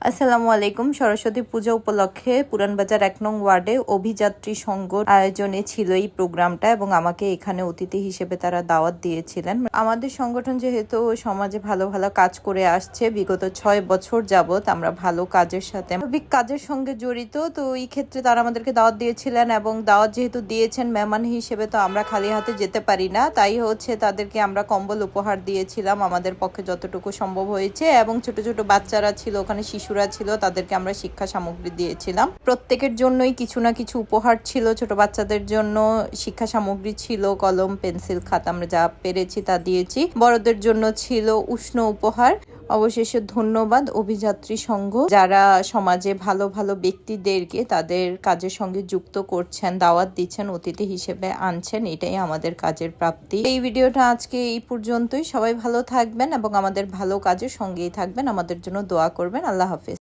আসসালামু আলাইকুম। সরস্বতী পূজা উপলক্ষে পুরানবাজার ১ নং ওয়ার্ডে অভিযাত্রী সংঘ আয়োজনে ছিল এই প্রোগ্রামটা এবং আমাকে এখানে অতিথি হিসেবে তারা দাওয়াত দিয়েছিলেন। আমাদের সংগঠন যেহেতু সমাজে ভালো ভালো কাজ করে আসছে বিগত ৬ বছর যাবত, আমরা ভালো কাজের সাথে কাজের সঙ্গে জড়িত, তো এই ক্ষেত্রে তারা আমাদেরকে দাওয়াত দিয়েছিলেন এবং দাওয়াত যেহেতু দিয়েছেন মেহমান হিসেবে, তো আমরা খালি হাতে যেতে পারি না, তাই তাদেরকে আমরা কম্বল উপহার দিয়েছিলাম আমাদের পক্ষে যতটুকু সম্ভব হয়েছে। এবং ছোট ছোট বাচ্চারা ছিল ওখানে, শিশুরা ছিল, তাদেরকে আমরা শিক্ষা সামগ্রী দিয়েছিলাম। প্রত্যেকের জন্যই কিছু না কিছু উপহার ছিল। ছোট বাচ্চাদের জন্য শিক্ষা সামগ্রী ছিল, কলম, পেন্সিল, খাতা, আমরা যা পেরেছি তা দিয়েছি। বড়দের জন্য ছিল উষ্ণ উপহার। অবশেষে ধন্যবাদ অভিযাত্রী সংঘ, যারা সমাজে ভালো ভালো ব্যক্তিদেরকে তাদের কাজের সঙ্গে যুক্ত করছেন, দাওয়াত দিচ্ছেন, অতিথি হিসেবে আনছেন। এটাই আমাদের কাজের প্রাপ্তি। এই ভিডিওটা আজকে এই পর্যন্তই। সবাই ভালো থাকবেন এবং আমাদের ভালো কাজের সঙ্গেই থাকবেন। আমাদের জন্য দোয়া করবেন। আল্লাহ হাফেজ।